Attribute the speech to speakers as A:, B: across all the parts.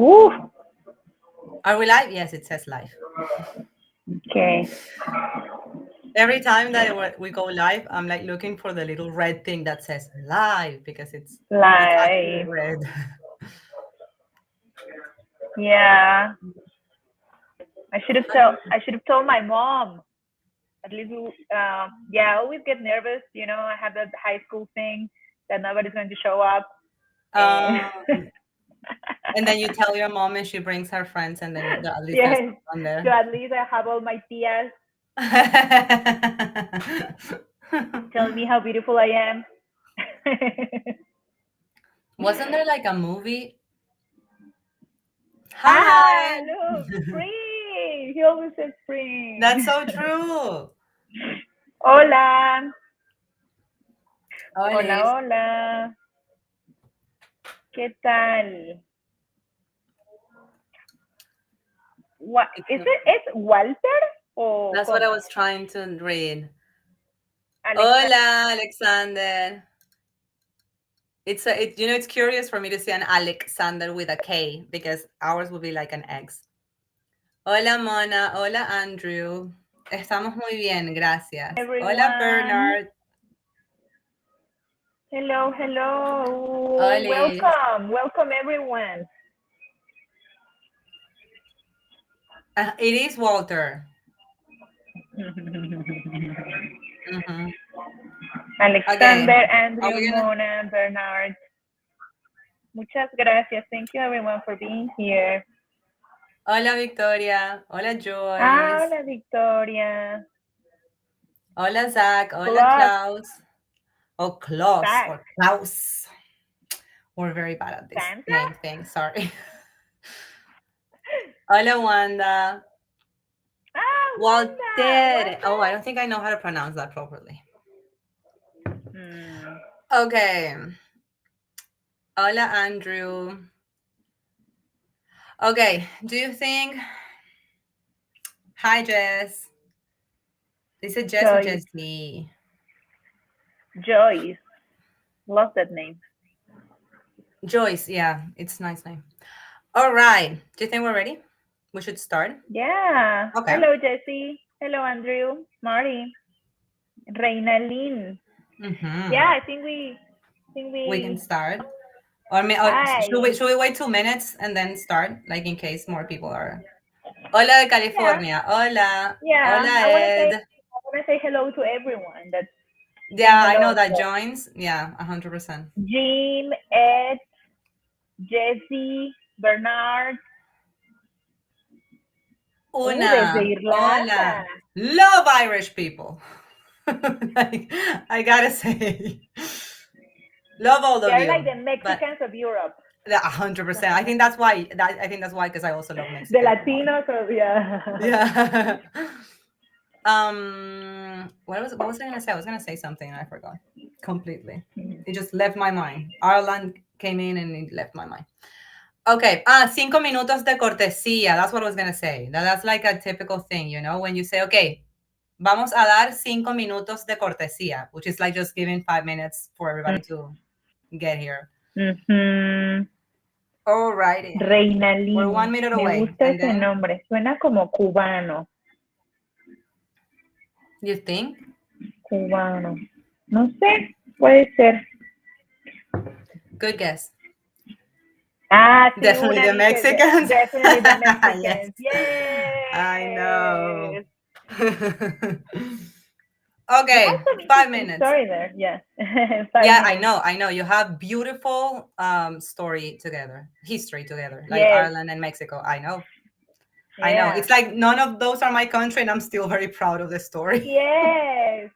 A: Ooh,
B: Are we live? Yes, it says live.
A: okay.
B: Every time that we go live, I'm like looking for the little red thing that says live because it's actually
A: Live.
B: red.
A: Yeah. I should have told my mom. At least yeah, I always get nervous, I have that high school thing that nobody's going to show up. And
B: Um, and then you tell your mom and she brings her friends and then at least there's
A: yes.
B: someone
A: So
B: there.
A: at least I have all my tias telling me how beautiful I am.
B: Wasn't there like a movie?
A: Ah,
B: Hi.
A: look, spring. He always says spring.
B: That's so true.
A: Hola.
B: Oh,
A: Hola,
B: Liz.
A: hola. ¿Qué tal? What is
B: It's-
A: it? It's Walter o
B: That's what I
A: cómo?
B: was trying to read.
A: Alexa.
B: Hola, Alexander. It's curious for me to see an Alexander with a K because ours would be like an X. Hola, Mona. Hola, Andrew. Estamos muy bien, gracias. Hola,
A: Everyone.
B: Bernard.
A: Hello, hello.
B: Hola.
A: Welcome, everyone.
B: It is Walter. Hmm.
A: Alexander,
B: Okay. Are
A: Andrew,
B: we gonna?
A: Mona, Bernard. Muchas gracias. Thank you, everyone, for being here.
B: Hola, Victoria. Hola,
A: Ah,
B: Joyce.
A: hola, Victoria.
B: Hola, Zach. Hola,
A: Plus,
B: Klaus. Oh, Klaus
A: Zach,
B: or Klaus. We're very bad at this
A: Santa.
B: name thing. Sorry. Hola, Wanda.
A: Ah, Wanda.
B: Walter.
A: Wanda.
B: Oh, I don't think I know how to pronounce that properly.
A: Hmm.
B: Okay. Hola, Andrew. Okay. Do you think? Hi, Jess. Is it Jess or
A: Joyce.
B: Jessie?
A: Joyce. Love that name.
B: Joyce. Yeah, it's a nice name. All right. Do you think we're ready? We should start.
A: Yeah.
B: Okay.
A: Hello, Jesse. Hello, Andrew. Marty. Reina Lynn.
B: Mm-hmm.
A: Yeah, I think we.
B: We can start. Or
A: Hi.
B: should we wait 2 minutes and then start, like in case more people are. Hola de
A: Yeah.
B: California. Hola.
A: Yeah.
B: Hola
A: I wanna say.
B: Ed.
A: I wanna say hello to everyone that's saying
B: Yeah, I know
A: hello.
B: that
A: So,
B: joins. Yeah, 100%.
A: Jim, Ed, Jesse, Bernard. Desde
B: Una.
A: Irlanda.
B: Hola. Love Irish people. Like, I gotta say, love all of
A: They're like
B: you.
A: the
B: But
A: Mexicans of Europe.
B: 100%. I think that's why. I think that's why because I also love
A: The
B: Mexicans a lot.
A: Latinos of yeah.
B: Yeah. What was I gonna say? I was gonna say something and I forgot completely. It just left my mind. Ireland came in and it left my mind. Okay. 5 minutos de cortesía. That's what I was gonna say. That's like a typical thing, when you say, okay, vamos a dar 5 minutos de cortesía, which is like just giving 5 minutes for everybody to get here.
A: Mhm.
B: Alrighty.
A: Reina
B: We're
A: Lynn.
B: 1 minute
A: Me
B: away.
A: gusta
B: And
A: ese
B: then,
A: nombre. Suena como cubano.
B: you think?
A: Cubano. No sé. Puede ser.
B: Good guess.
A: Ah, sí,
B: Definitely
A: una
B: the
A: dice
B: Mexicans.
A: definitely the
B: Yes.
A: Mexicans.
B: I know.
A: Yes. You have
B: Okay,
A: some
B: 5 minutes.
A: story there. Yes. 5
B: Yeah,
A: minutes.
B: I know. You have beautiful story together, history together, like
A: Yes.
B: Ireland and Mexico. I know. I know.
A: Yeah.
B: It's like none of those are my country, and I'm still very proud of the story.
A: Yes.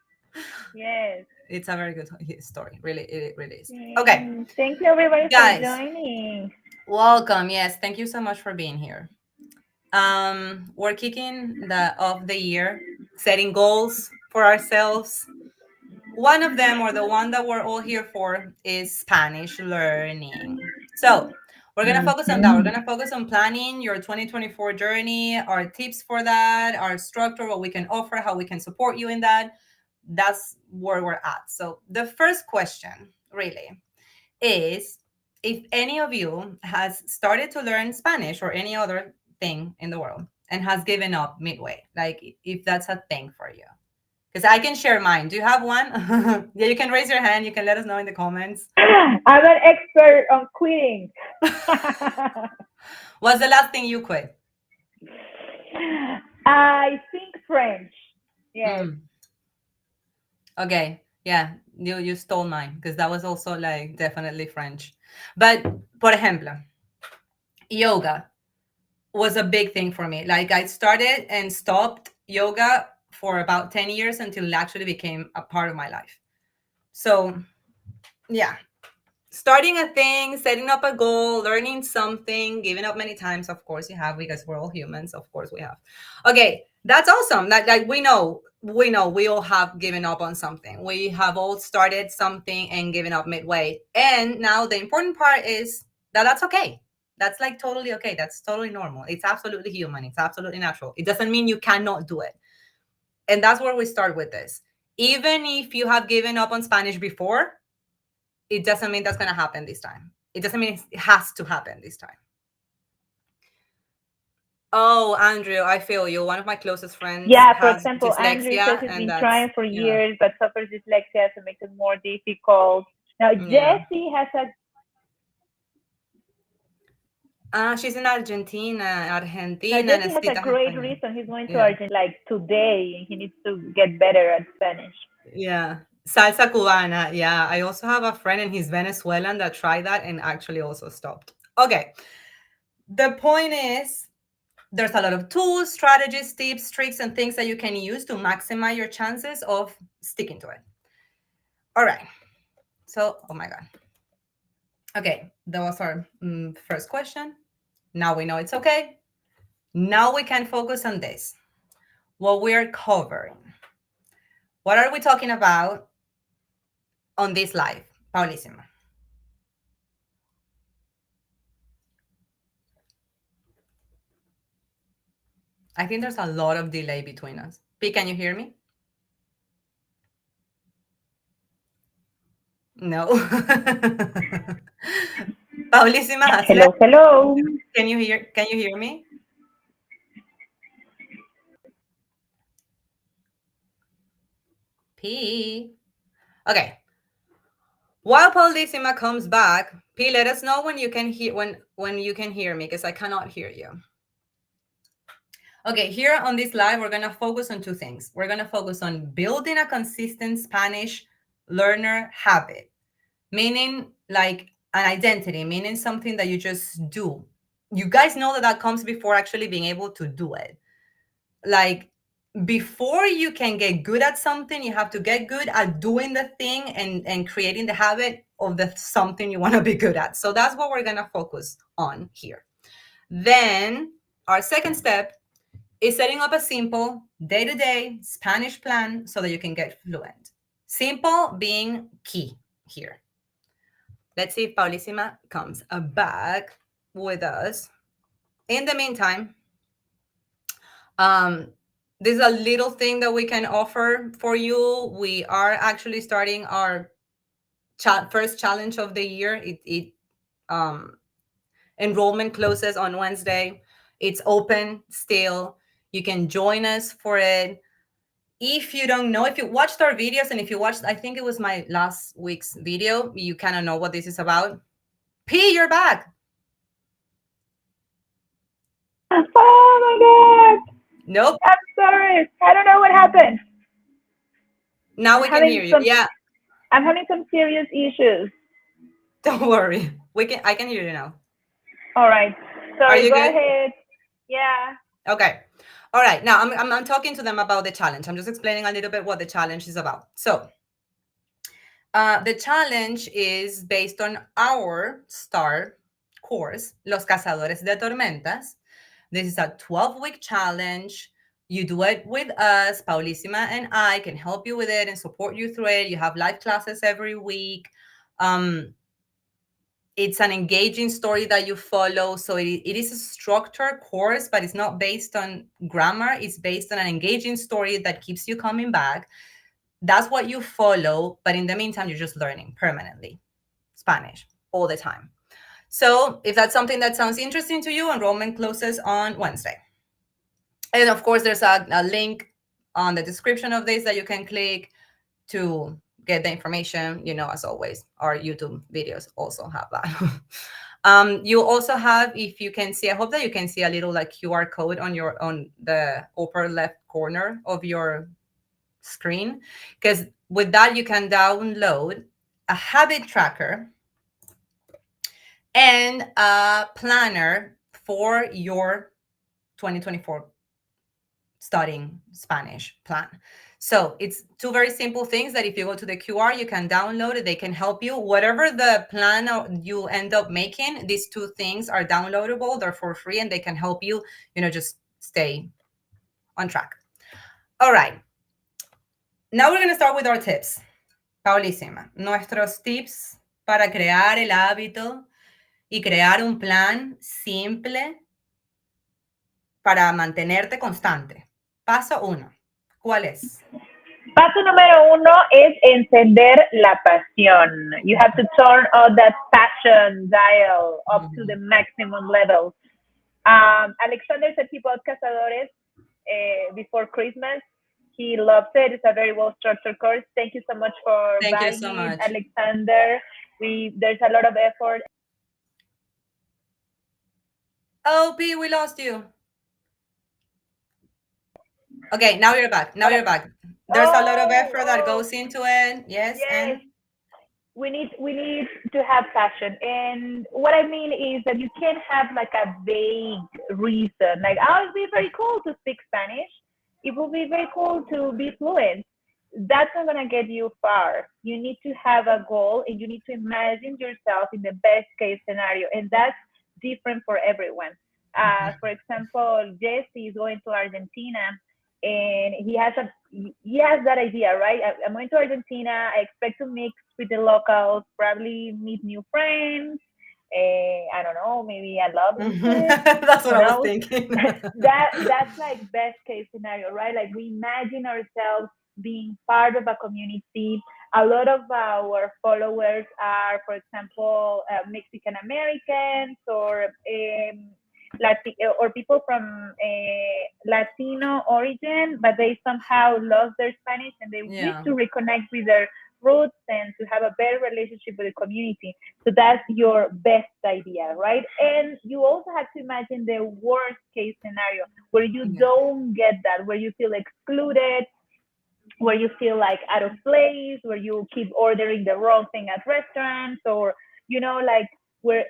A: Yes.
B: It's a very good story. Really, it really is. Okay,
A: Thank you everybody for
B: guys,
A: joining.
B: welcome. Yes, thank you so much for being here. We're kicking off the year, setting goals for ourselves. One of them, or the one that we're all here for, is Spanish learning. So we're going to focus on that. We're
A: Mhm.
B: going to focus on planning your 2024 journey, our tips for that, our structure, what we can offer, how we can support you in that. That's where we're at. So the first question really is, if any of you has started to learn Spanish or any other thing in the world and has given up midway, like if that's a thing for you. Because I can share mine. Do you have one? Yeah, you can raise your hand. You can let us know in the comments.
A: I'm an expert on quitting.
B: What's the last thing you quit?
A: I think French. Yes.
B: Mm. Okay. Yeah, you stole mine because that was also like definitely French. But por ejemplo, yoga was a big thing for me. Like I started and stopped yoga for about 10 years until it actually became a part of my life. So, yeah, starting a thing, setting up a goal, learning something, giving up many times, of course you have, because we're all humans, of course we have. Okay, that's awesome. Like we all have given up on something. We have all started something and given up midway. And now the important part is that that's okay. That's like totally okay. That's totally normal. It's absolutely human. It's absolutely natural. It doesn't mean you cannot do it. And that's where we start with this. Even if you have given up on Spanish before, it doesn't mean that's going to happen this time. It doesn't mean it has to happen this time. Oh, Andrew, I feel you. One of my closest friends
A: Yeah, for
B: has
A: example, Andrew says
B: dyslexia,
A: he's
B: and
A: been
B: that's,
A: trying for years, but suffers dyslexia, so it makes it more difficult. Now,
B: yeah.
A: Jessie has a
B: She's in Argentina,
A: now
B: Argentina,
A: Jessie has a
B: necesitas
A: great
B: español.
A: reason. He's going to
B: Yeah,
A: Argentina like today. He needs to get better at Spanish.
B: yeah. Salsa cubana. Yeah, I also have a friend and he's Venezuelan that tried that and actually also stopped. Okay. The point is, there's a lot of tools, strategies, tips, tricks, and things that you can use to maximize your chances of sticking to it. All right. So, oh my God. Okay, that was our first question. Now we know it's okay. Now we can focus on this. What we are covering. What are we talking about on this live, Paulisima? I think there's a lot of delay between us. P, can you hear me? No. Paulisima has
A: Hello,
B: left.
A: hello.
B: Can you hear me? P. Okay. While Paulisima comes back, P, let us know when you can hear when you can hear me, because I cannot hear you. Okay, here on this live, we're gonna focus on two things. We're gonna focus on building a consistent Spanish learner habit, meaning like an identity, meaning something that you just do. You guys know that that comes before actually being able to do it. Like before you can get good at something, you have to get good at doing the thing and creating the habit of the something you want to be good at. So that's what we're going to focus on here. Then our second step is setting up a simple day-to-day Spanish plan so that you can get fluent. Simple being key here. Let's see if Paulisima comes back with us. In the meantime, this is a little thing that we can offer for you. We are actually starting our first challenge of the year. Enrollment closes on Wednesday. It's open still. You can join us for it. If you don't know, if you watched our videos, and if you watched, I think it was my last week's video, you kind of know what this is about. P, you're back.
A: Oh my God.
B: Nope.
A: I'm sorry. I don't know what happened.
B: Now
A: I'm
B: we can
A: having
B: hear you.
A: some
B: Yeah,
A: I'm having some serious issues.
B: don't worry. I can hear you now.
A: All right.
B: Are
A: Sorry,
B: you
A: go
B: good?
A: ahead. Yeah.
B: Okay. All right. Now I'm talking to them about the challenge. I'm just explaining a little bit what the challenge is about. So the challenge is based on our STAR course, Los Cazadores de Tormentas. This is a 12-week challenge. You do it with us. Paulisima and I can help you with it and support you through it. You have live classes every week. It's an engaging story that you follow. So it is a structured course, but it's not based on grammar. It's based on an engaging story that keeps you coming back. That's what you follow. But in the meantime, you're just learning permanently Spanish all the time. So if that's something that sounds interesting to you, enrollment closes on Wednesday. And of course, there's a link on the description of this that you can click to get the information. As always, our YouTube videos also have that. You also have, if you can see, I hope that you can see a little like QR code on the upper left corner of your screen, because with that you can download a habit tracker and a planner for your 2024 studying Spanish plan. So it's two very simple things that if you go to the QR, you can download it. They can help you. Whatever the plan you end up making, these two things are downloadable. They're for free and they can help you, just stay on track. All right. Now we're going to start with our tips. Paulísima, nuestros tips para crear el hábito y crear un plan simple para mantenerte constante. Paso 1. ¿Cuál es?
A: Paso número 1 es encender la pasión. You have to turn on that passion dial up to the maximum level. Alexander said he bought Cazadores before Christmas. He loves it. It's a very well-structured course. Thank you so much for buying
B: so
A: it,
B: much.
A: Alexander. There's a lot of effort.
B: Oh, P, we lost you. Okay, now you're back. There's a lot of effort that goes into it. Yes. And
A: we need to have passion. And what I mean is that you can't have like a vague reason. Like, oh, it'd be very cool to speak Spanish. It would be very cool to be fluent. That's not going to get you far. You need to have a goal and you need to imagine yourself in the best case scenario. And that's different for everyone. For example, Jesse is going to Argentina and he has that idea, right? I'm going to Argentina. I expect to mix with the locals, probably meet new friends. I don't know, maybe I love them.
B: That's what I was thinking.
A: That's like best case scenario, right? Like we imagine ourselves being part of a community. A lot of our followers are, for example, Mexican Americans or people from Latino origin, but they somehow lost their Spanish and they need to reconnect with their roots and to have a better relationship with the community. So that's your best idea, right? And you also have to imagine the worst case scenario where you don't get that, where you feel excluded, where you feel like out of place, where you keep ordering the wrong thing at restaurants, or like where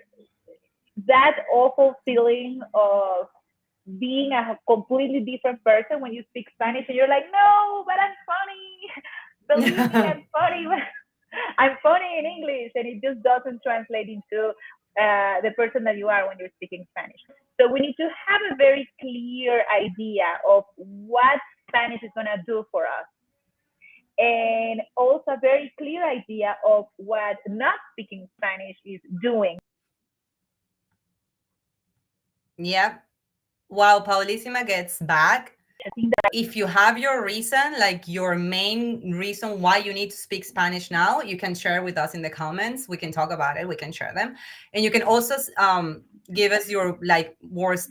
A: that awful feeling of being a completely different person when you speak Spanish and you're like, no, but I'm funny. Believe me, I'm funny. I'm funny in English, and it just doesn't translate into the person that you are when you're speaking Spanish. So we need to have a very clear idea of what Spanish is going to do for us. And also a very clear idea of what not speaking Spanish is doing.
B: Yep. While Paulisima gets back, if you have your reason, like your main reason why you need to speak Spanish now, you can share with us in the comments. We can talk about it. We can share them. And you can also give us your like worst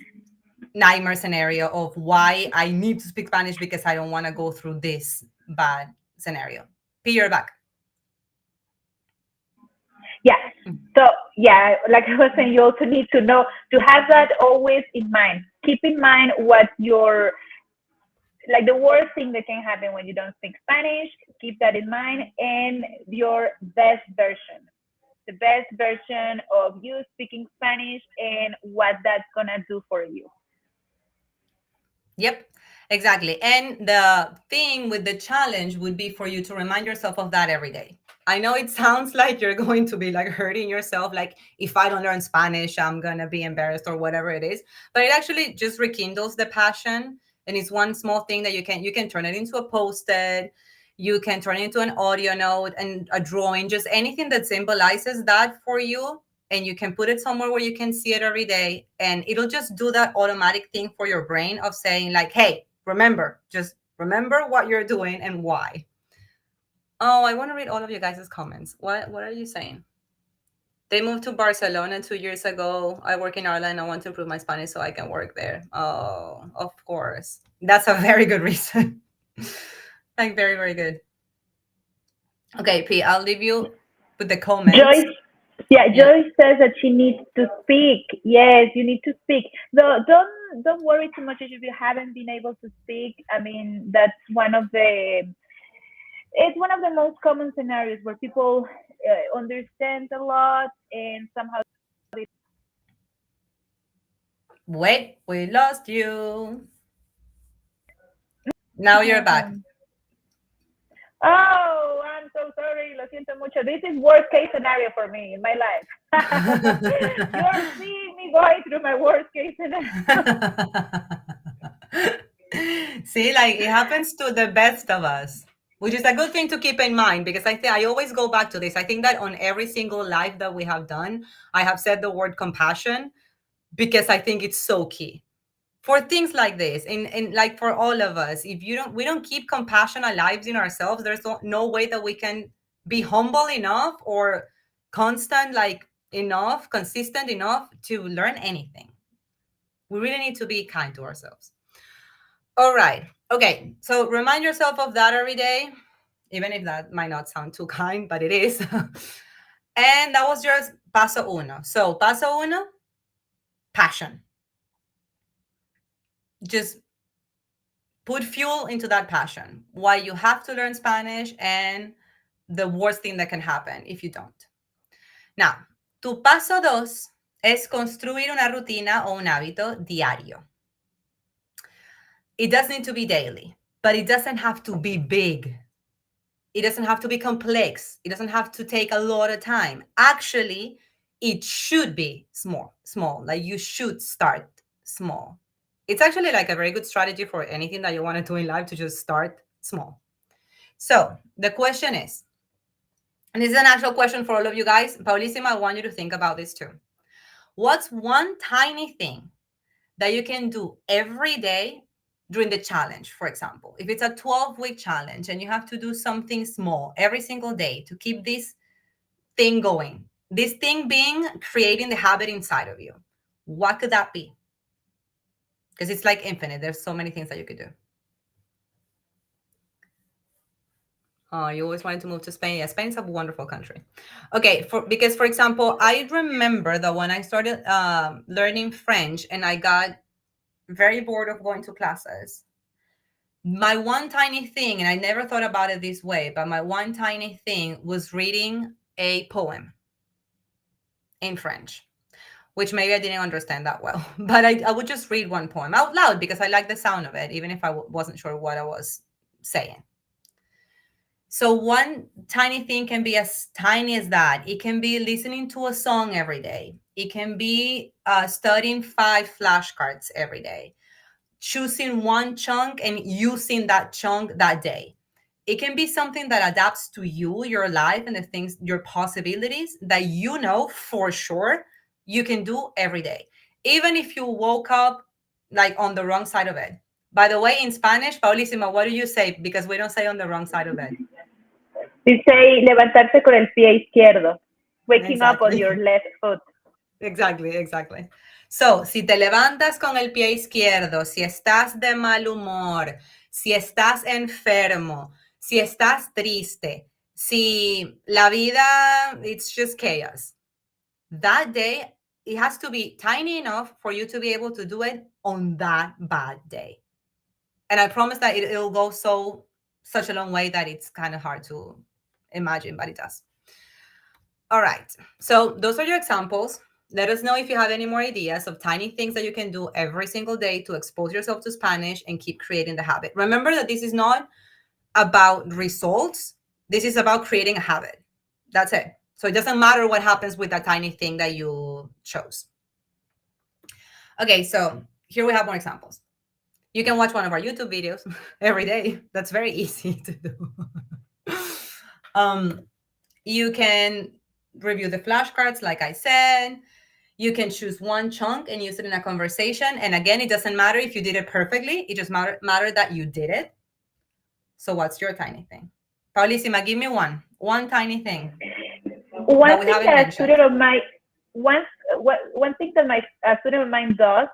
B: nightmare scenario of why I need to speak Spanish because I don't want to go through this bad scenario. P, you're back.
A: Yeah. So yeah, like I was saying, you also need to know to have that always in mind. Keep in mind what your like the worst thing that can happen when you don't speak Spanish. Keep that in mind, and your best version, the best version of you speaking Spanish and what that's gonna do for you.
B: Yep, exactly. And the thing with the challenge would be for you to remind yourself of that every day. I know it sounds like you're going to be like hurting yourself, like if I don't learn Spanish, I'm going to be embarrassed or whatever it is. But it actually just rekindles the passion. And it's one small thing that you can turn it into a post-it. You can turn it into an audio note and a drawing, just anything that symbolizes that for you. And you can put it somewhere where you can see it every day. And it'll just do that automatic thing for your brain of saying like, hey, just remember what you're doing and why. Oh, I want to read all of you guys' comments. What are you saying? They moved to Barcelona 2 years ago. I work in Ireland. I want to improve my Spanish so I can work there. Oh, of course. That's a very good reason. Like, very, very good. Okay, P, I'll leave you with the comments.
A: Joyce, yeah,
B: Yeah.
A: Joyce says that she needs to speak. Yes, you need to speak. Though, don't worry too much if you haven't been able to speak. I mean, that's it's one of the most common scenarios where people understand a lot and somehow.
B: Wait, we lost you. Now you're back.
A: Oh, I'm so sorry. Lo siento mucho. This is worst case scenario for me in my life. You're seeing me going through my worst case scenario.
B: See, like it happens to the best of us, which is a good thing to keep in mind because I think I always go back to this. I think that on every single live that we have done, I have said the word compassion because I think it's so key for things like this and like for all of us. If we don't keep compassion alive in ourselves, there's no way that we can be humble enough or constant like enough, consistent enough to learn anything. We really need to be kind to ourselves. All right. Okay. So remind yourself of that every day, even if that might not sound too kind, but it is. And that was just paso uno. So paso uno, passion. Just put fuel into that passion. Why you have to learn Spanish and the worst thing that can happen if you don't. Now, tu paso dos es construir una rutina o un hábito diario. It does need to be daily, but it doesn't have to be big. It doesn't have to be complex. It doesn't have to take a lot of time. Actually, it should be small. Like you should start small. It's actually like a very good strategy for anything that you want to do in life to just start small. So the question is, and this is an actual question for all of you guys. Paulisima, I want you to think about this too. What's one tiny thing that you can do every day during the challenge? For example, if it's a 12-week challenge and you have to do something small every single day to keep this thing going, this thing being creating the habit inside of you, what could that be? Because it's like infinite. There's so many things that you could do. Oh, you always wanted to move to Spain. Yeah, Spain's a wonderful country. Okay, because for example, I remember that when I started learning French and I got very bored of going to classes, my one tiny thing, and I never thought about it this way, but my one tiny thing was reading a poem in French, which maybe I didn't understand that well, but I would just read one poem out loud because I like the sound of it, even if I wasn't sure what I was saying. So one tiny thing can be as tiny as that. It can be listening to a song every day. It can be studying 5 flashcards every day, choosing one chunk and using that chunk that day. It can be something that adapts to you, your life, and the things, your possibilities that you know for sure you can do every day. Even if you woke up like on the wrong side of it. By the way, in Spanish, Paulisima, what do you say? Because we don't say on the wrong side of it.
A: We say levantarse con el pie izquierdo, waking up on
B: Exactly.
A: your left foot.
B: Exactly. So, si te levantas con el pie izquierdo, si estás de mal humor, si estás enfermo, si estás triste, si la vida, it's just chaos, that day, it has to be tiny enough for you to be able to do it on that bad day. And I promise that it'll go such a long way that it's kind of hard to imagine, but it does. All right. So those are your examples. Let us know if you have any more ideas of tiny things that you can do every single day to expose yourself to Spanish and keep creating the habit. Remember that this is not about results. This is about creating a habit. That's it. So it doesn't matter what happens with that tiny thing that you chose. Okay, so here we have more examples. You can watch one of our YouTube videos every day. That's very easy to do. You can review the flashcards, like I said. You can choose one chunk and use it in a conversation. And again, it doesn't matter if you did it perfectly. It just matter that you did it. So what's your tiny thing? Paulisima, give me one tiny thing. that
A: One
B: we
A: thing
B: haven't
A: that a
B: mentioned?
A: student of mine one one thing that my a student of mine does,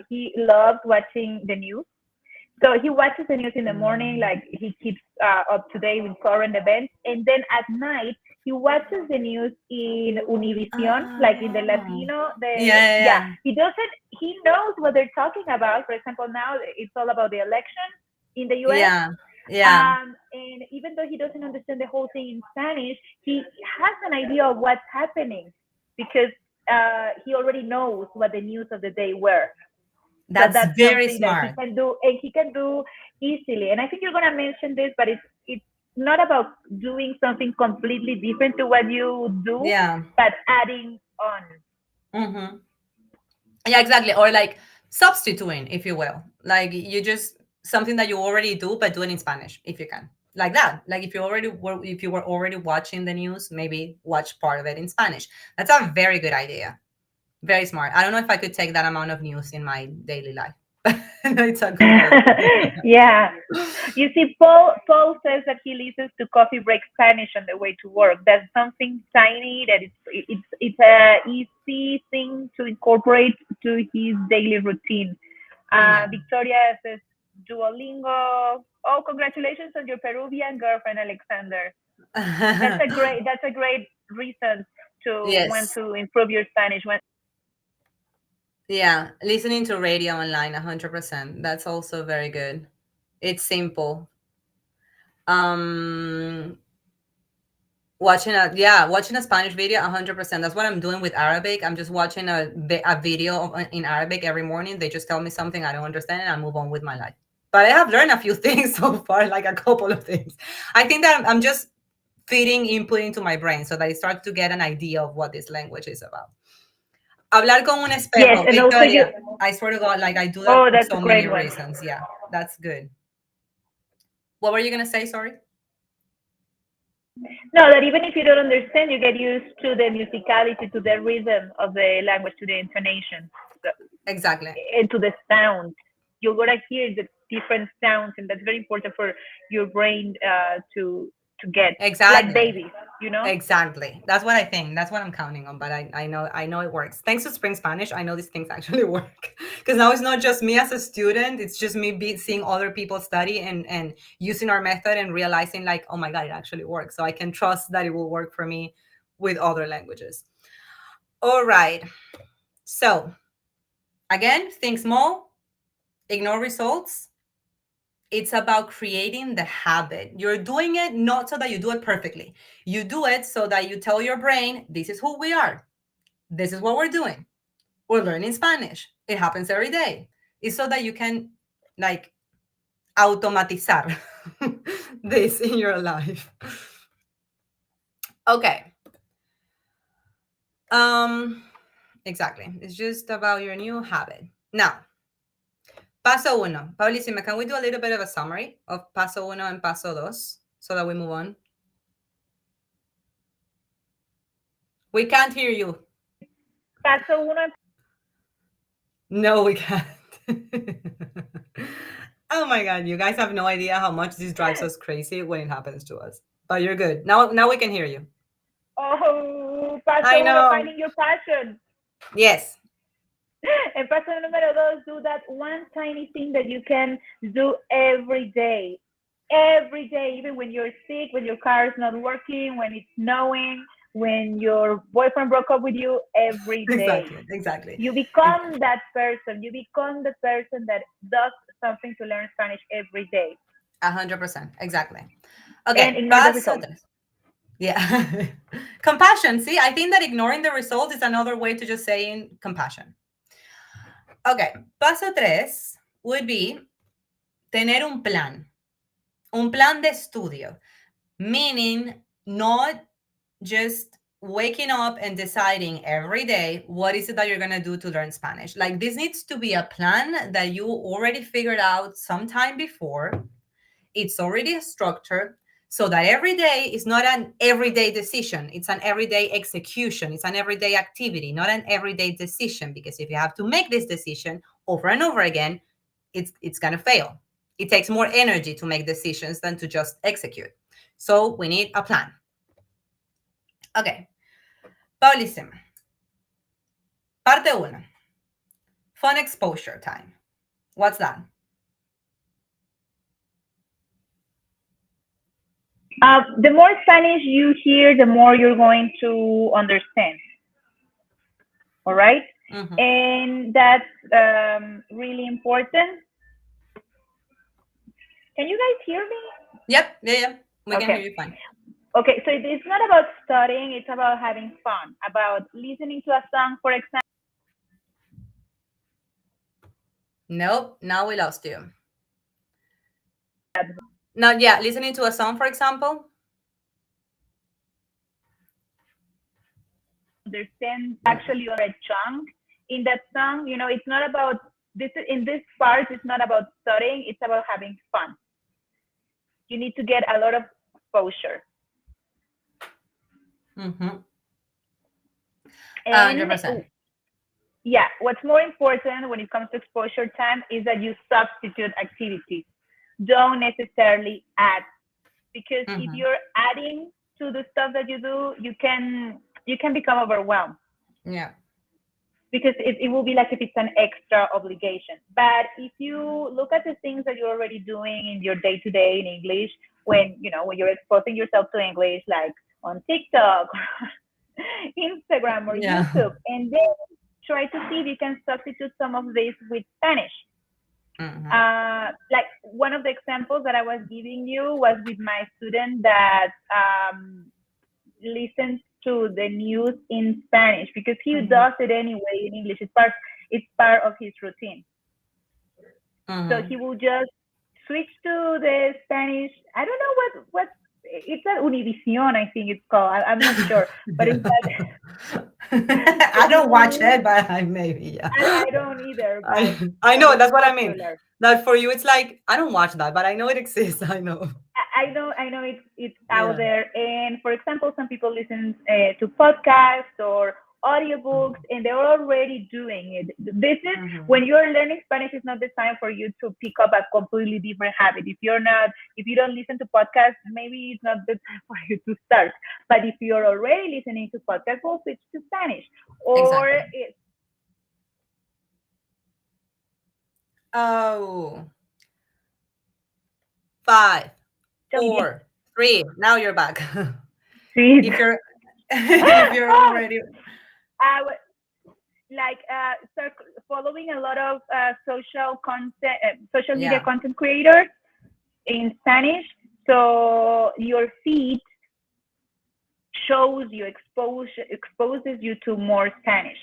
A: he loves watching the news. So he watches the news in the morning,
B: Mm.
A: like he keeps up to date with current events, and then at night he watches the news in Univision, like in the
B: Oh.
A: Latino.
B: Yeah, yeah,
A: Yeah,
B: yeah.
A: he doesn't. He knows what they're talking about. For example, now it's all about the election in the U.S.
B: Yeah, yeah.
A: And even though he doesn't understand the whole thing in Spanish, he has an idea of what's happening because he already knows what the news of the day were. So
B: That's
A: that's
B: very
A: something that he
B: smart.
A: can do, and he can do easily. And I think you're gonna mention this, but it's not about doing something completely different to what you do,
B: Yeah.
A: but adding on.
B: Mm-hmm. Yeah, exactly. Or like substituting, if you will. Like you just something that you already do, but do it in Spanish if you can. Like that. Like if you were already watching the news, maybe watch part of it in Spanish. That's a very good idea. Very smart. I don't know if I could take that amount of news in my daily life. It's a good idea.
A: Yeah. You see, Paul says that he listens to coffee break Spanish on the way to work. That's something tiny that it's a easy thing to incorporate to his daily routine.
B: Yeah.
A: Victoria says Duolingo. Oh, congratulations on your Peruvian girlfriend, Alexander. That's a great reason to want
B: Yes.
A: to improve your Spanish.
B: Yeah. Listening to radio online 100%. That's also very good. It's simple. Um watching a Spanish video 100%. That's what I'm doing with Arabic. I'm just watching a video in Arabic every morning. They just tell me something I don't understand and I move on with my life. But I have learned a few things so far, like a couple of things. I think that I'm just feeding input into my brain so that I start to get an idea of what this language is about. Hablar con un
A: Yes,
B: espejo.
A: and also you.
B: Victoria, I swear to God, like I do that
A: Oh,
B: for
A: that's a
B: so many
A: great one.
B: reasons. Yeah, that's good. What were you going to say? Sorry.
A: No, that even if you don't understand, you get used to the musicality, to the rhythm of the language, to the intonation,
B: Exactly.
A: and to the sound. You're gonna hear the different sounds, and that's very important for your brain to get like
B: Exactly.
A: babies, you know.
B: Exactly. That's what I think. That's what I'm counting on. But I know it works. Thanks to Spring Spanish, I know these things actually work. Because now it's not just me as a student, it's just me seeing other people study and using our method and realizing like, oh my God, it actually works. So I can trust that it will work for me with other languages. All right. So again, think small, ignore results. It's about creating the habit. You're doing it not so that you do it perfectly. You do it so that you tell your brain, this is who we are. This is what we're doing. We're learning Spanish. It happens every day. It's so that you can like automatizar this in your life. Okay. Um exactly. It's just about your new habit. Now, paso uno. Paulisima, can we do a little bit of a summary of paso uno and paso dos so that we move on? We can't hear you.
A: Paso uno.
B: No, we can't. Oh my God, you guys have no idea how much this drives us crazy when it happens to us. But you're good. Now we can hear you.
A: Oh,
B: I
A: paso uno,
B: know.
A: finding your passion.
B: Yes.
A: And paso número dos, do that one tiny thing that you can do every day. Every day, even when you're sick, when your car is not working, when it's snowing, when your boyfriend broke up with you, every day.
B: Exactly. Exactly.
A: You become that person. You become the person that does something to learn Spanish every day
B: 100%. Exactly.
A: and
B: Okay.
A: ignore the
B: Paso
A: results.
B: tres. Yeah. Compassion. See, I think that ignoring the result is another way to just saying compassion. Okay. Paso tres would be tener un plan de estudio, meaning not just waking up and deciding every day what is it that you're going to do to learn Spanish. Like this needs to be a plan that you already figured out sometime before. It's already a structure so that every day is not an everyday decision. It's an everyday execution. It's an everyday activity, not an everyday decision. Because if you have to make this decision over and over again, it's going to fail. It takes more energy to make decisions than to just execute. So we need a plan. Okay. Paulisima. Parte 1. Fun exposure time. What's that?
A: The more Spanish you hear, the more you're going to understand. All right?
B: Mm-hmm.
A: And that's really important. Can you guys hear me?
B: Yep. Yeah. We can hear
A: Okay.
B: you fine.
A: Okay, so it's not about studying, it's about having fun, about listening to a song, for example.
B: Nope. Now we lost you. Now, yeah, listening to a song, for example.
A: Understand actually on a chunk in that song. You know, it's not about this in this part, it's not about studying, it's about having fun. You need to get a lot of exposure.
B: Mm-hmm.
A: And
B: 100%.
A: yeah, what's more important when it comes to exposure time is that you substitute activities. Don't necessarily add, because if
B: Mm-hmm.
A: you're adding to the stuff that you do, you can become overwhelmed,
B: Yeah.
A: because it will be like if it's an extra obligation. But if you look at the things that you're already doing in your day to day in English, when you're exposing yourself to English, like on TikTok, Instagram, or
B: Yeah.
A: YouTube, and then try to see if you can substitute some of this with Spanish.
B: Mm-hmm.
A: Like one of the examples that I was giving you was with my student that listens to the news in Spanish, because he
B: Mm-hmm.
A: does it anyway in English. It's part of his routine. So
B: Mm-hmm.
A: he will just switch to the Spanish. I don't know what it's an Univision, I think it's called. I'm not sure, but it's that. So
B: I
A: he
B: don't watch
A: will.
B: it, but I maybe, yeah.
A: I don't either,
B: I
A: but
B: I
A: but
B: know,
A: it's
B: that's what I mean.
A: popular.
B: That for you, it's like I don't watch that, but I know it exists. I know.
A: I know it's out
B: Yeah.
A: there. And for example, some people listen to podcasts or audiobooks, and they're already doing it. This is
B: Mm-hmm.
A: when you're learning Spanish. Is not the time for you to pick up a completely different habit. If you don't listen to podcasts, maybe it's not the time for you to start. But if you're already listening to podcasts, we'll switch to Spanish. Or
B: Exactly. Oh, 5,
A: también.
B: 4, 3. Now you're back.
A: Sí.
B: If you're if you're already
A: Like following a lot of social media
B: yeah.
A: content creators in Spanish. So your feed exposes you to more Spanish.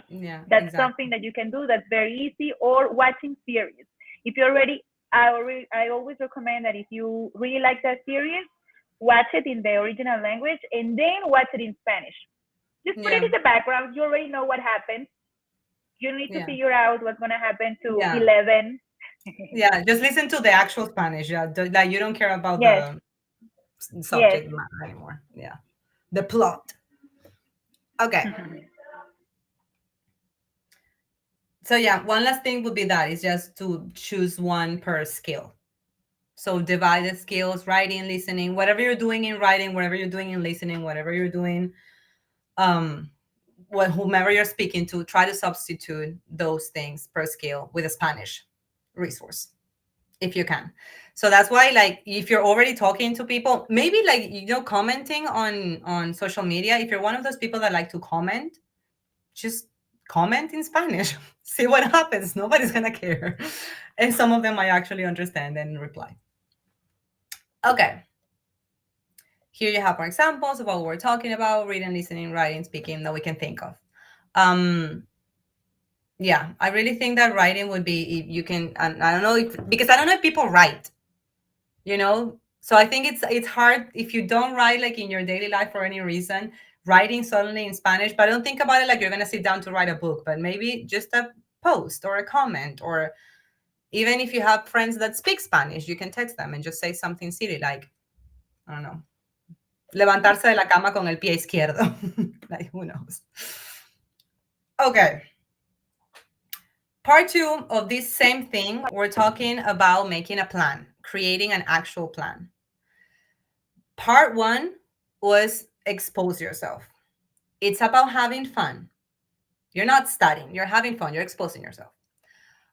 B: Yeah,
A: That's something
B: exactly.
A: that you can do. That's very easy. Or watching series. If you're already, I always recommend that if you really like that series, watch it in the original language and then watch it in Spanish. Just put it
B: Yeah.
A: in the background. You already know what happened. You need to
B: Yeah.
A: figure out what's going to happen to
B: Yeah.
A: 11.
B: Yeah, just listen to the actual Spanish. Yeah, like you don't care about
A: Yes,
B: the
A: yes.
B: subject matter anymore. Yeah, the plot. Okay. So yeah, one last thing would be that is just to choose one per skill. So divide the skills, writing, listening, whatever you're doing in writing, whatever you're doing in listening, whatever you're doing, um, whomever you're speaking to, try to substitute those things per skill with a Spanish resource if you can. So that's why, like, if you're already talking to people, maybe like commenting on social media. If you're one of those people that like to comment, just comment in Spanish. See what happens. Nobody's gonna care, and some of them might actually understand and reply. Okay, here you have more examples of what we're talking about: reading, listening, writing, speaking that we can think of. Um, yeah, I really think that writing would be if you can. And I don't know if because I don't know if people write. So I think it's hard if you don't write like in your daily life for any reason, writing suddenly in Spanish. But don't think about it like you're gonna sit down to write a book, but maybe just a post or a comment, or even if you have friends that speak Spanish, you can text them and just say something silly like, I don't know, levantarse de la cama con el pie izquierdo. Like, who knows? Okay. Part 2 of this same thing, we're talking about making a plan, creating an actual plan. Part 1 was expose yourself. It's about having fun. You're not studying, you're having fun, you're exposing yourself.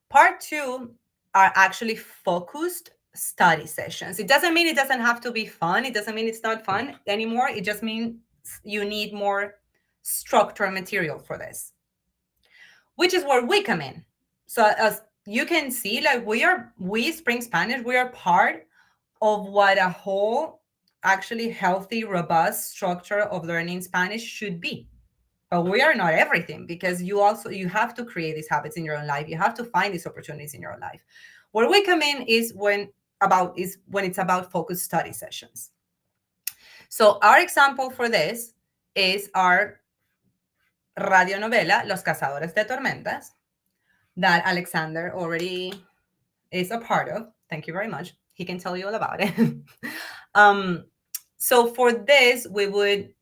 B: Part two are actually focused study sessions. It doesn't mean it doesn't have to be fun. It doesn't mean it's not fun anymore. It just means you need more structured material for this, which is where we come in. So as you can see, like we Spring Spanish, we are part of what a whole actually healthy, robust structure of learning Spanish should be. But we are not everything, because you have to create these habits in your own life. You have to find these opportunities in your own life. Where we come in is when it's about focused study sessions. So our example for this is our radionovela Los Cazadores de Tormentas, that Alexander already is a part of. Thank you very much. He can tell you all about it. So for this, we would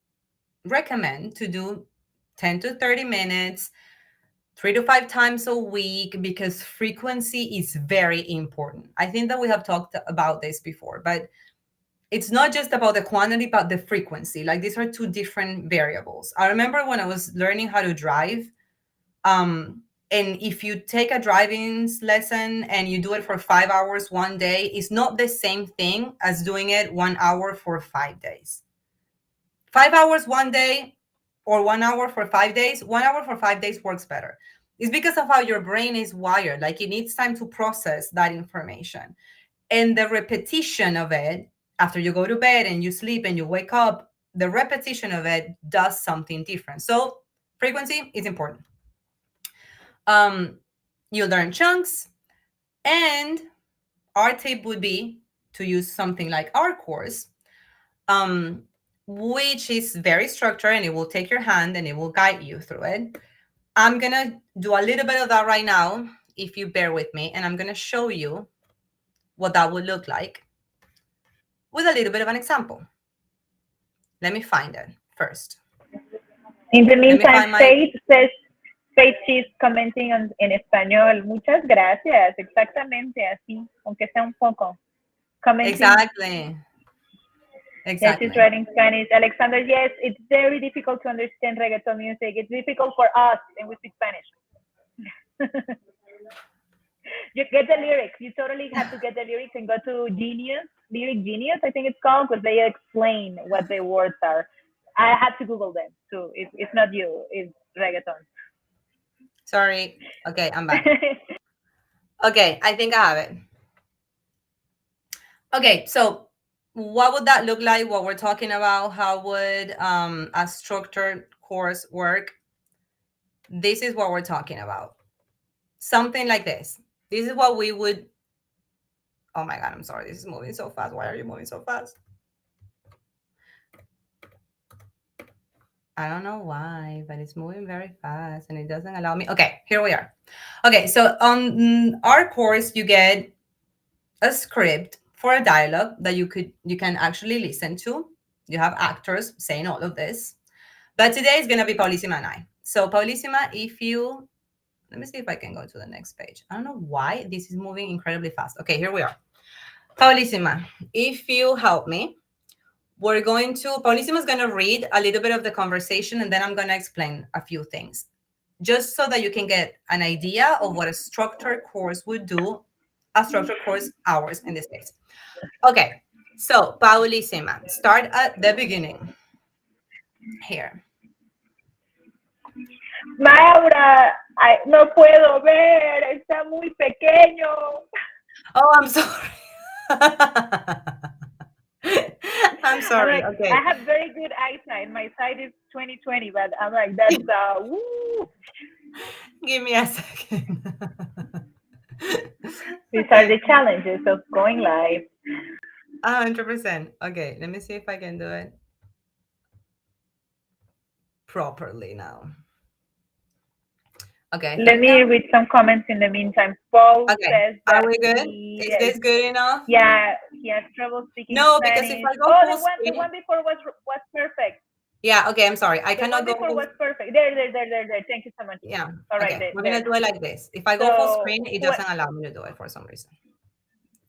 B: recommend to do 10 to 30 minutes, 3 to 5 times a week, because frequency is very important. I think that we have talked about this before, but it's not just about the quantity, but the frequency. Like, these are two different variables. I remember when I was learning how to drive, and if you take a driving lesson and you do it for 5 hours one day, it's not the same thing as doing it 1 hour for 5 days. 5 hours one day or 1 hour for 5 days, 1 hour for 5 days works better. It's because of how your brain is wired. Like, it needs time to process that information. And the repetition of it, after you go to bed and you sleep and you wake up, the repetition of it does something different. So frequency is important. You learn chunks, and our tip would be to use something like our course, which is very structured, and it will take your hand and it will guide you through it. I'm going to do a little bit of that right now, if you bear with me, and I'm going to show you what that would look like with a little bit of an example. Let me find it first.
A: In the meantime, Faith says, Faith, she's commenting en español. Muchas gracias. Exactamente así, aunque sea un poco. Commenting.
B: Exactly.
A: Yes, she's writing Spanish. Alexander, yes, it's very difficult to understand reggaeton music. It's difficult for us, and we speak Spanish. You get the lyrics. You totally have to get the lyrics and go to Lyric Genius, I think it's called, because they explain what the words are. I had to Google them too. It's not you, it's reggaeton.
B: Sorry. Okay, I'm back. Okay, I think I have it. Okay, so what would that look like? What we're talking about? How would a structured course work? This is what we're talking about. Something like this. This is what we would. Oh my God, I'm sorry. This is moving so fast. Why are you moving so fast? I don't know why, but it's moving very fast and it doesn't allow me. Okay, here we are. Okay, so on our course, you get a script for a dialogue that you can actually listen to. You have actors saying all of this. But today is going to be Paulisima and I. So Paulisima, let me see if I can go to the next page. I don't know why this is moving incredibly fast. Okay, here we are. Paulisima, if you help me, Paulissima is going to read a little bit of the conversation, and then I'm going to explain a few things, just so that you can get an idea of what a structured course would do, a structured course hours in this case. Okay, so Paulissima, start at the beginning. Here.
A: Maura, no puedo ver, está muy pequeño.
B: Oh, I'm sorry. I'm sorry.
A: Like,
B: okay.
A: I have very good eyesight. My sight is 20/20, but I'm like, that's woo.
B: Give me a second.
A: These are the challenges of going live.
B: 100%. Okay, let me see if I can do it properly now. Okay.
A: Let me read some comments in the meantime. Paul says that
B: are we good? Is this good enough?
A: Yeah, he has trouble speaking
B: Spanish. Because if I go full
A: screen, the one before was perfect.
B: Yeah, okay, I'm sorry. I cannot go
A: full. Was perfect. There. Thank you so much.
B: Yeah.
A: All right.
B: Okay. We're gonna do it like this. If I go full screen, it doesn't allow me to do it for some reason.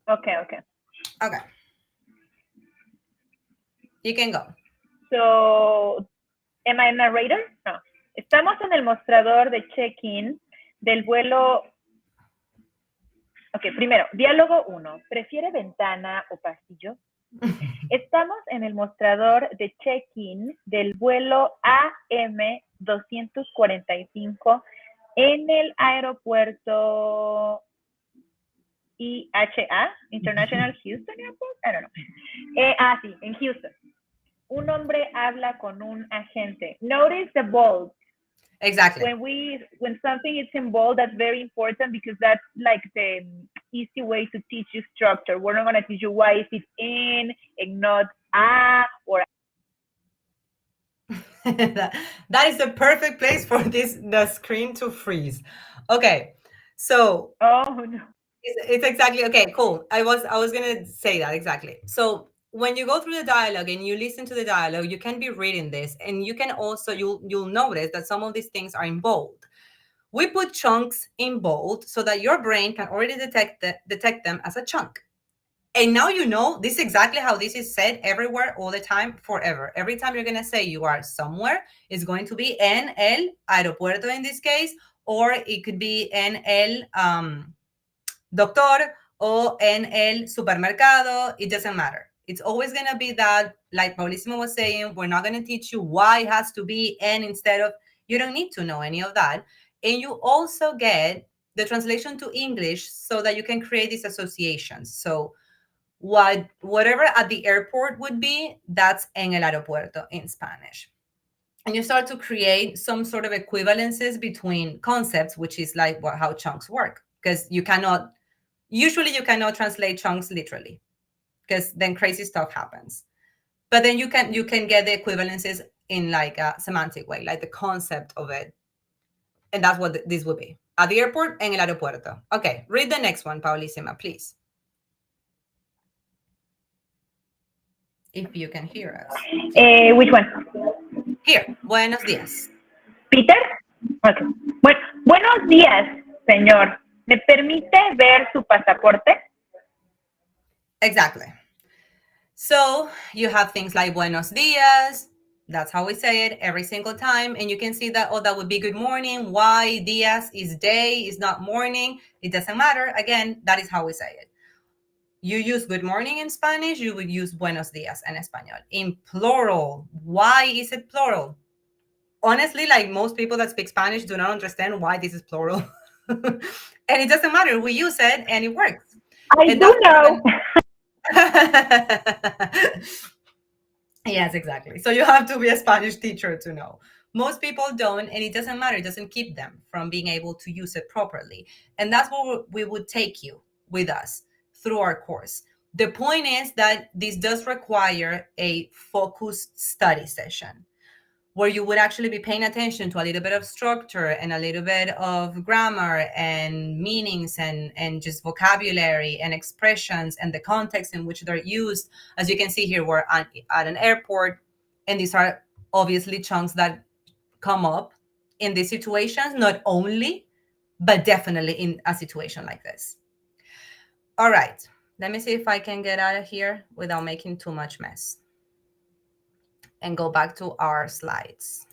A: Okay.
B: You can go.
A: So Am I a narrator? No. Estamos en el mostrador de check-in del vuelo. Ok, primero, diálogo 1. ¿Prefiere ventana o pasillo? Estamos en el mostrador de check-in del vuelo AM 245 en el aeropuerto IHA, International Houston Airport. I don't know. Sí, en Houston. Un hombre habla con un agente. Notice the bold.
B: Exactly.
A: When something is in bold, that's very important because that's like the easy way to teach you structure. We're not going to teach you why is it in and not or.
B: That is the perfect place for the screen to freeze. Okay, so
A: oh no,
B: it's exactly okay. Cool. I was gonna say that exactly. So when you go through the dialogue and you listen to the dialogue, you can be reading this, and you can also you'll notice that some of these things are in bold. We put chunks in bold so that your brain can already detect them as a chunk. And now you know this is exactly how this is said everywhere, all the time, forever. Every time you're going to say you are somewhere, it's going to be en el aeropuerto in this case, or it could be en el doctor or en el supermercado. It doesn't matter. It's always going to be that, like Paulisima was saying, we're not going to teach you why it has to be en instead of, you don't need to know any of that. And you also get the translation to English so that you can create these associations. So whatever at the airport would be, that's en el aeropuerto in Spanish. And you start to create some sort of equivalences between concepts, which is like how chunks work. Because you cannot translate chunks literally, because then crazy stuff happens. But then you can get the equivalences in like a semantic way, like the concept of it. And that's what this would be. At the airport, en el aeropuerto. Okay, read the next one, Paulisima, please. If you can hear us.
A: Which one?
B: Here, buenos días.
A: Peter? Okay. Buenos días, señor. ¿Me permite ver su pasaporte?
B: Exactly. So you have things like buenos días. That's how we say it every single time. And you can see that, that would be good morning. Why días is day, is not morning. It doesn't matter. Again, that is how we say it. You use good morning in Spanish, you would use buenos días en español. In plural, why is it plural? Honestly, like most people that speak Spanish do not understand why this is plural. And it doesn't matter. We use it and it works.
A: I do know.
B: Yes, exactly. So you have to be a Spanish teacher to know. Most people don't, and it doesn't matter. It doesn't keep them from being able to use it properly. And that's what we would take you with us through our course. The point is that this does require a focused study session where you would actually be paying attention to a little bit of structure and a little bit of grammar and meanings and just vocabulary and expressions and the context in which they're used. As you can see here, we're at an airport, and these are obviously chunks that come up in these situations, not only, but definitely in a situation like this. All right, let me see if I can get out of here without making too much mess and go back to our slides.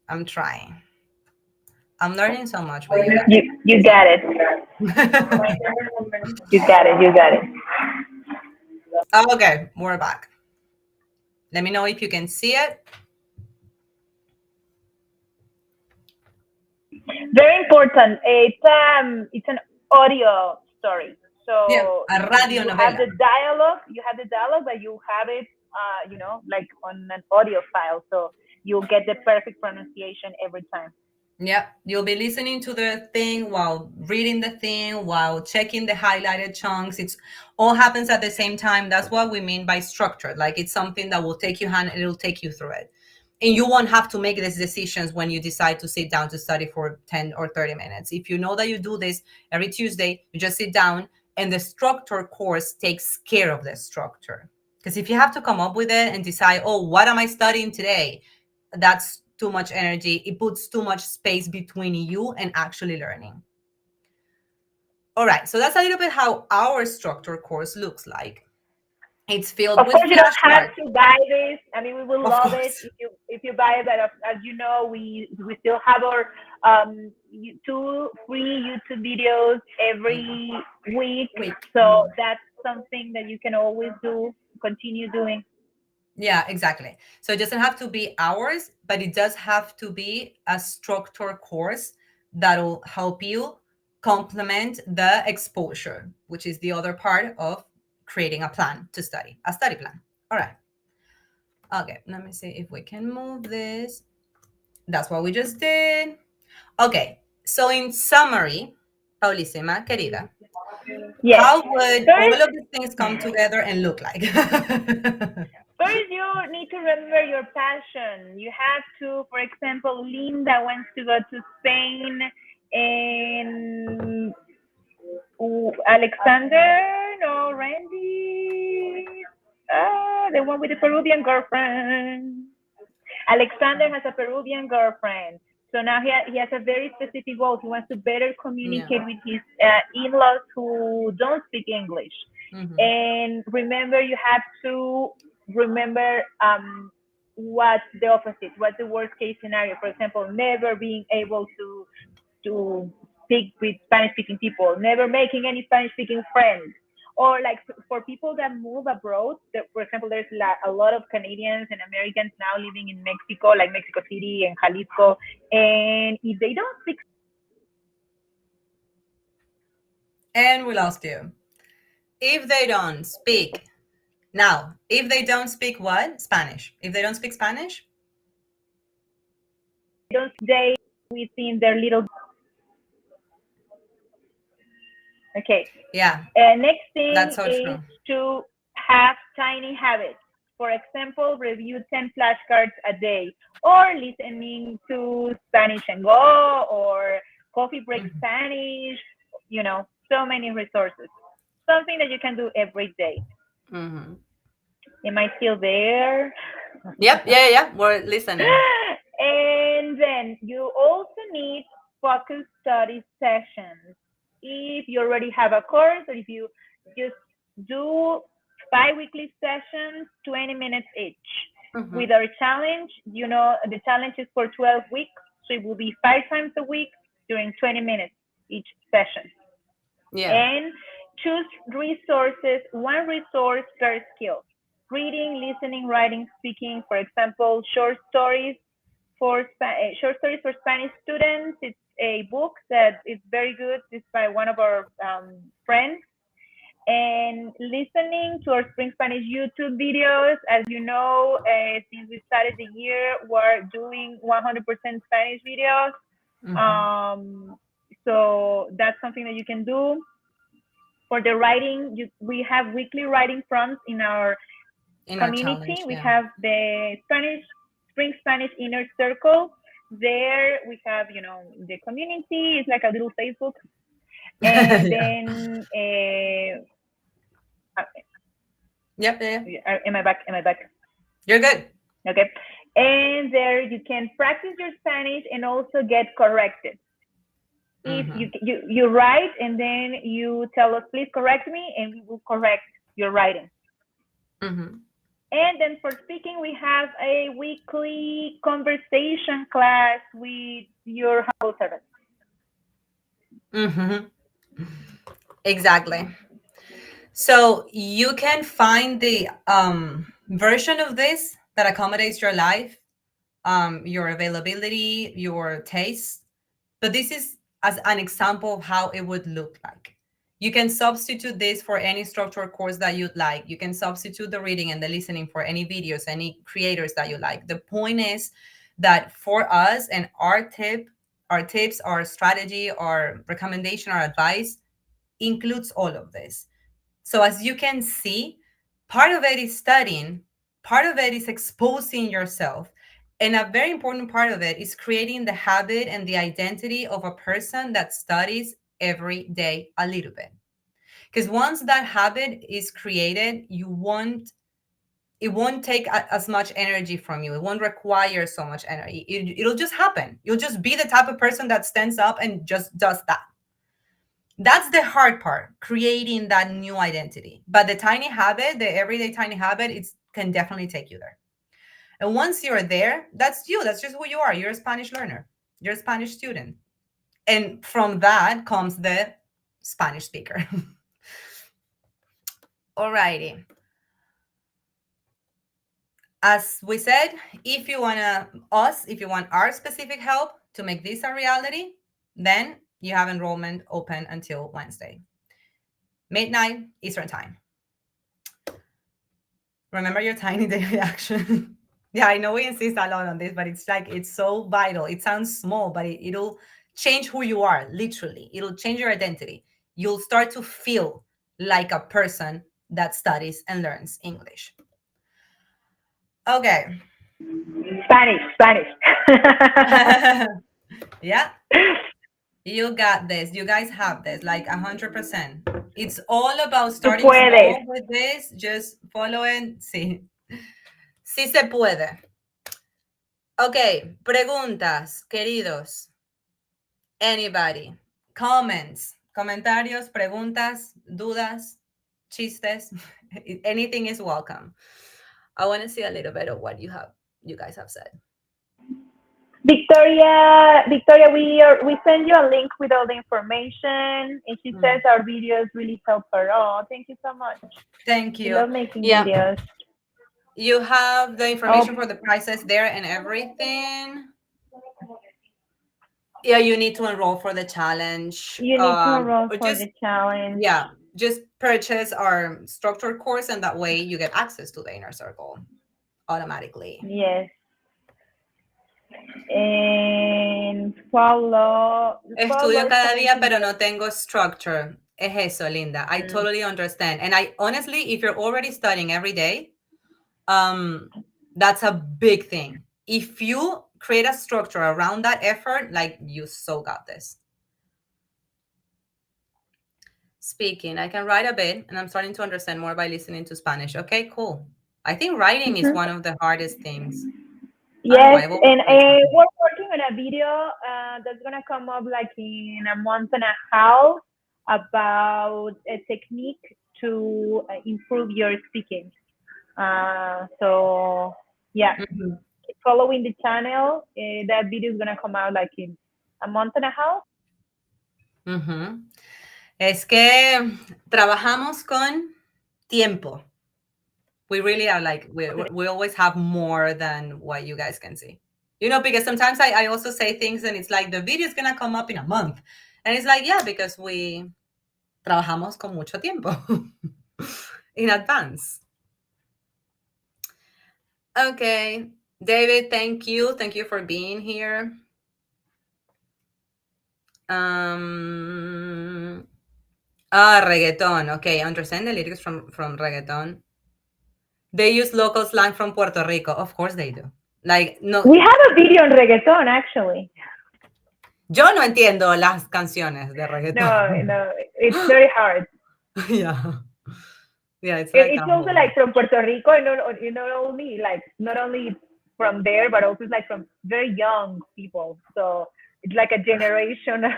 B: I'm trying. I'm learning so much with you guys.
A: You got it. You got it.
B: Okay, we're back. Let me know if you can see it.
A: Very important. It's an audio story. So
B: yeah, a radio novela.
A: Have the dialogue. You have the dialogue, but you have it, like on an audio file. So you'll get the perfect pronunciation every time.
B: Yeah, you'll be listening to the thing while reading the thing, while checking the highlighted chunks. It's all happens at the same time. That's what we mean by structured. Like it's something that will take you hand and it'll take you through it. And you won't have to make these decisions when you decide to sit down to study for 10 or 30 minutes. If you know that you do this every Tuesday, you just sit down and the structure course takes care of the structure. Because if you have to come up with it and decide, oh, what am I studying today? That's too much energy. It puts too much space between you and actually learning. All right, so that's a little bit how our structure course looks like. It's filled
A: Of
B: with
A: course, you don't have
B: flashcards.
A: to buy this. I mean, we will
B: Of
A: love it
B: course.
A: if you buy it. But as you know, we still have our 2 free YouTube videos
B: Yeah.
A: every week.
B: Week.
A: So that's something that you can always do, continue doing.
B: Yeah, exactly. So it doesn't have to be hours, but it does have to be a structured course that'll help you complement the exposure, which is the other part of creating a plan to study, a study plan. All right. Okay, let me see if we can move this. That's what we just did. Okay, so in summary, Paulisima, querida,
A: Yes.
B: how would all
A: First,
B: of these things come together and look like?
A: First, you need to remember your passion. You have to, for example, Linda wants to go to Spain, and Alexander, no, Randy, the one with the Peruvian girlfriend. Alexander has a Peruvian girlfriend. So now he has a very specific goal. He wants to better
B: Yeah.
A: communicate with his in-laws who don't speak English.
B: Mhm.
A: And remember, you have to remember what's the opposite, what's the worst case scenario. For example, never being able to speak with Spanish speaking people, never making any Spanish speaking friends. Or like for people that move abroad, for example, there's a lot of Canadians and Americans now living in Mexico, like Mexico City and Jalisco. And if they don't speak,
B: And we lost you. If they don't speak, now, if they don't speak what? Spanish. If they don't speak Spanish?
A: they don't stay within their little. Okay.
B: Yeah,
A: Next
B: that's
A: thing
B: so
A: is
B: true.
A: to have tiny habits. For example, review 10 flashcards a day, or listening to Spanish and Go, or Coffee Break
B: Mhm.
A: Spanish, so many resources. Something that you can do every day.
B: Mhm.
A: Am I still there?
B: Yep, yeah, yeah, we're listening.
A: And then you also need focus study sessions. If you already have a course, or if you just do bi-weekly sessions, 20 minutes each.
B: Mhm.
A: With our challenge, the challenge is for 12 weeks, so it will be 5 times a week during 20 minutes each session.
B: Yeah.
A: And choose resources, one resource per skill. Reading, listening, writing, speaking. For example, short stories for Spanish students. It's a book that is very good. It's by one of our friends. And listening to our Spring Spanish YouTube videos. As you know, since we started the year, we're doing 100% Spanish videos.
B: Mhm.
A: So that's something that you can do. For the writing, we have weekly writing prompts in our
B: In our
A: community.
B: challenge,
A: We
B: yeah.
A: have the Spring Spanish Inner Circle. There we have, the community. It's like a little Facebook. And
B: Yeah.
A: then,
B: Yep, yeah.
A: am I back? Am I back?
B: You're good.
A: Okay. And there you can practice your Spanish and also get corrected. If
B: Mhm.
A: you write and then you tell us, please correct me, and we will correct your writing.
B: Mhm.
A: And then for speaking, we have a weekly conversation class with your humble servant.
B: Mhm. Exactly. So you can find the version of this that accommodates your life, your availability, your taste. But this is as an example of how it would look like. You can substitute this for any structured course that you'd like. You can substitute the reading and the listening for any videos, any creators that you like. The point is that for us and our tips, our strategy, our recommendation, our advice includes all of this. So as you can see, part of it is studying, part of it is exposing yourself, and a very important part of it is creating the habit and the identity of a person that studies every day a little bit. Because once that habit is created, it won't take as much energy from you. It won't require so much energy. It'll just happen. You'll just be the type of person that stands up and just does that. That's the hard part, creating that new identity. But the tiny habit, the everyday tiny habit, it can definitely take you there. And once you're there, that's you. That's just who you are. You're a Spanish learner. You're a Spanish student. And from that comes the Spanish speaker. Alrighty. As we said, if you want our specific help to make this a reality, then you have enrollment open until Wednesday, midnight Eastern time. Remember your tiny daily action. Yeah, I know we insist a lot on this, but it's so vital. It sounds small, but it'll change who you are, literally. It'll change your identity. You'll start to feel like a person that studies and learns English. Okay.
A: Spanish.
B: Yeah. You got this. You guys have this, like 100%. It's all about
A: Tú
B: starting
A: puedes.
B: small with this. Just follow it. Sí. Sí se puede. Ok, preguntas, queridos. Anybody? Comments, comentarios, preguntas, dudas, chistes. Anything is welcome. I want to see a little bit of what you guys have said.
A: Victoria, we send you a link with all the information, and she says our videos really help her. Oh, thank you so much.
B: Thank you.
A: We love making videos.
B: You have the information for the prices there and everything. Yeah, you need to enroll for the challenge.
A: You need to enroll for the challenge.
B: Yeah, just purchase our structured course, and that way you get access to the inner circle automatically.
A: Yes. And follow.
B: Estudio cada día, pero no tengo structure. Es eso, Linda. I totally understand. And I honestly, if you're already studying every day, that's a big thing. If you create a structure around that effort, like you so got this. Speaking, I can write a bit, and I'm starting to understand more by listening to Spanish. Okay, cool. I think writing is one of the hardest things.
A: Yes, and we're working on a video that's gonna come up like in a month and a half about a technique to improve your speaking. So yeah, following the channel. That video is gonna come out like in a month and a half.
B: Es que trabajamos con tiempo. We really are like, we always have more than what you guys can see. You know, because sometimes I also say things and it's like the video is going to come up in a month. And it's like, yeah, because we trabajamos con mucho tiempo in advance. Okay. David, thank you. Thank you for being here. Reggaeton. Okay, understand the lyrics from reggaeton. They use local slang from Puerto Rico. Of course they do. Like, no.
A: We have a video on reggaeton, actually.
B: Yo no entiendo las canciones de reggaeton.
A: No, it's very hard.
B: Yeah. Yeah, it's
A: also like from Puerto Rico, and not only from there, but also like from very young people. So it's like a generation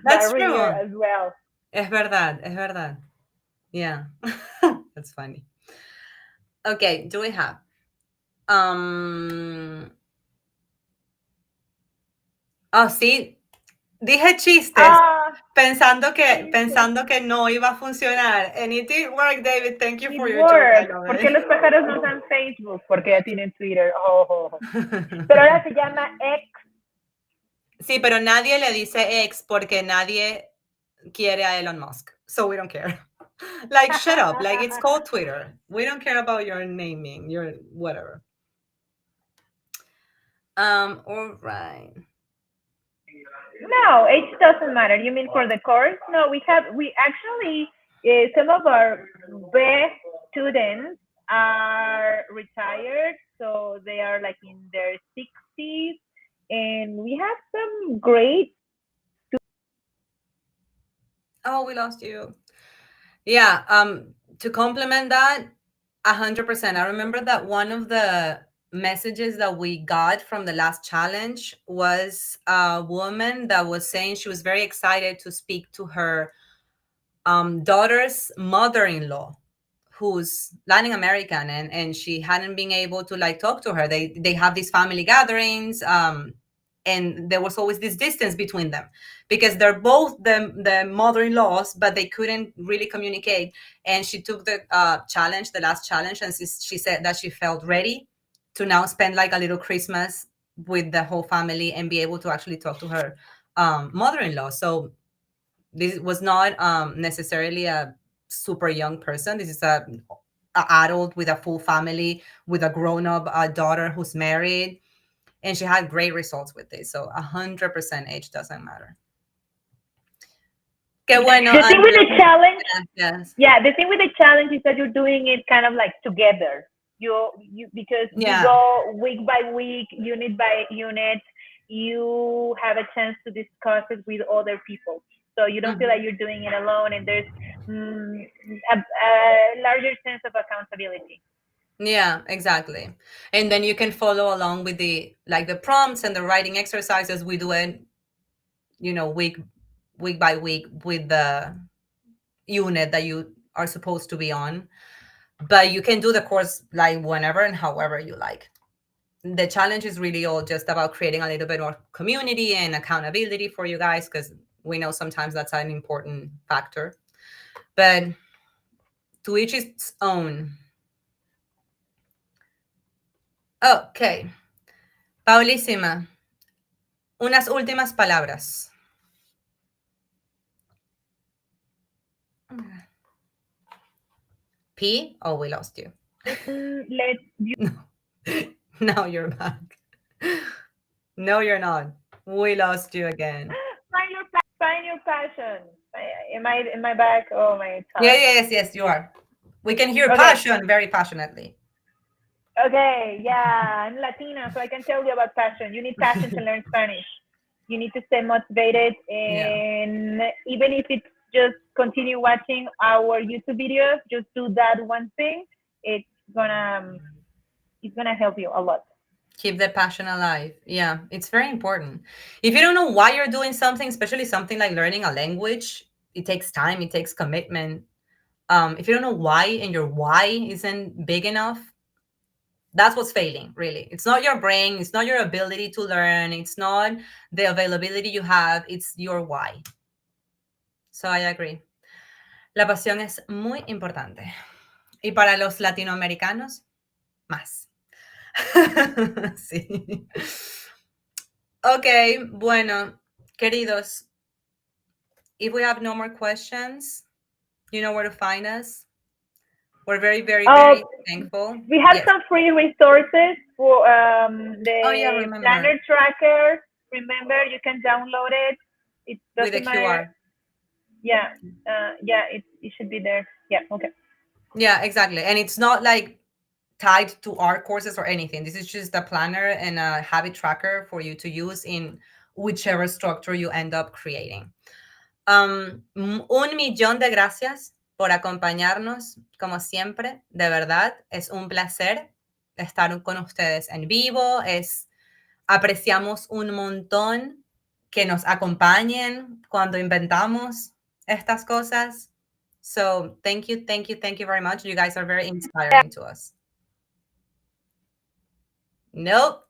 B: That's true.
A: as well.
B: Es verdad. Yeah. That's funny. Okay, do we have? Oh, sí. Dije chistes pensando que no iba a funcionar. And it did work, David. Thank you for your joke.
A: ¿Por qué los pájaros no usan Facebook? Porque ya tienen Twitter. Pero ahora se llama X.
B: Sí, pero nadie le dice X porque nadie quiere a Elon Musk. So we don't care. Like, shut up. Like, it's called Twitter. We don't care about your naming, your whatever. All right.
A: No, age doesn't matter. You mean for the course? No, we actually, some of our best students are retired, so they are like in their 60s, and we have some great.
B: Oh, we lost you. Yeah. To complement that, 100%. I remember that one of the messages that we got from the last challenge was a woman that was saying she was very excited to speak to her daughter's mother-in-law, who's Latin American, and she hadn't been able to like talk to her. They have these family gatherings, and there was always this distance between them because they're both the mother-in-laws, but they couldn't really communicate. And she took the challenge, the last challenge, and she said that she felt ready to now spend like a little Christmas with the whole family and be able to actually talk to her mother-in-law. So this was not necessarily a super young person. This is a adult with a full family, with a grown-up daughter who's married, and she had great results with this. So 100% age doesn't matter. Qué bueno,
A: The thing with
B: Andrew.
A: the challenge,
B: Yes.
A: yeah, the thing with the challenge is that you're doing it kind of like together. You because you
B: Yeah.
A: go week by week, unit by unit. You have a chance to discuss it with other people, so you don't feel like you're doing it alone, and there's a larger sense of accountability.
B: Yeah, exactly. And then you can follow along with the like the prompts and the writing exercises. We do it, week by week with the unit that you are supposed to be on. But you can do the course like whenever and however you like. The challenge is really all just about creating a little bit more community and accountability for you guys, because we know sometimes that's an important factor. But to each its own. Okay. Paulísima, unas últimas palabras. P? Oh, we lost you.
A: Let's
B: No. Now you're back. No, you're not. We lost you again.
A: find your passion. Am I back? Oh my, it's
B: Yeah,
A: hard.
B: yes, you are. We can hear
A: Okay.
B: passion very passionately.
A: Okay, yeah, I'm Latina, so I can tell you about passion. You need passion to learn Spanish. You need to stay motivated,
B: Yeah.
A: and even if it's just continue watching our YouTube videos, just do that one thing. It's gonna it's gonna help you a lot.
B: Keep the passion alive. Yeah, it's very important. If you don't know why you're doing something, especially something like learning a language, it takes time, it takes commitment. If you don't know why and your why isn't big enough, that's what's failing, really. It's not your brain, it's not your ability to learn, it's not the availability you have, it's your why. So I agree. La pasión es muy importante. Y para los latinoamericanos, más. Sí. Ok, bueno, queridos, if we have no more questions, you know where to find us. We're very, very,
A: Oh,
B: very thankful.
A: we have
B: Yes.
A: some free resources for
B: Oh, yeah,
A: the
B: remember.
A: planner tracker. Remember, you can download it. It
B: With the
A: doesn't matter.
B: QR.
A: Yeah, yeah, it should be there. Yeah, okay.
B: Yeah, exactly. And it's not like tied to our courses or anything. This is just a planner and a habit tracker for you to use in whichever structure you end up creating. Un millón de gracias por acompañarnos, como siempre. De verdad, es un placer estar con ustedes en vivo. Apreciamos un montón que nos acompañen cuando inventamos estas cosas. So thank you very much. You guys are very inspiring to us. Nope.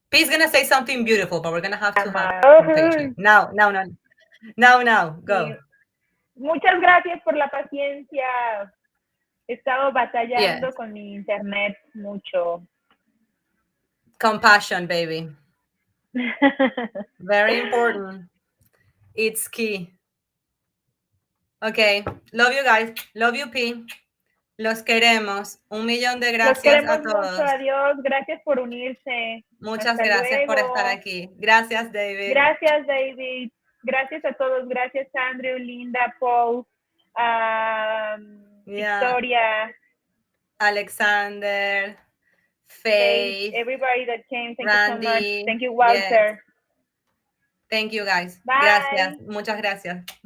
B: P's gonna say something beautiful, but we're gonna have to have some patience. Now, go.
A: Muchas gracias por la paciencia. He estado batallando
B: Yes.
A: con mi internet mucho.
B: Compassion, baby. Very important. It's key. Okay. Love you guys. Love you, P. Los queremos. Un millón de
A: Los
B: gracias a
A: queremos mucho.
B: todos.
A: Adiós. Gracias por unirse.
B: Muchas
A: Hasta
B: gracias por
A: luego.
B: estar aquí. Gracias, David.
A: Gracias, David. Gracias a todos. Gracias, Andrew, Linda, Paul, Victoria,
B: Alexander, Faith,
A: everybody that came. Thank you so much.
B: Randy.
A: Thank you,
B: Yes.
A: Walter.
B: Thank you, guys.
A: Bye.
B: Gracias. Muchas gracias.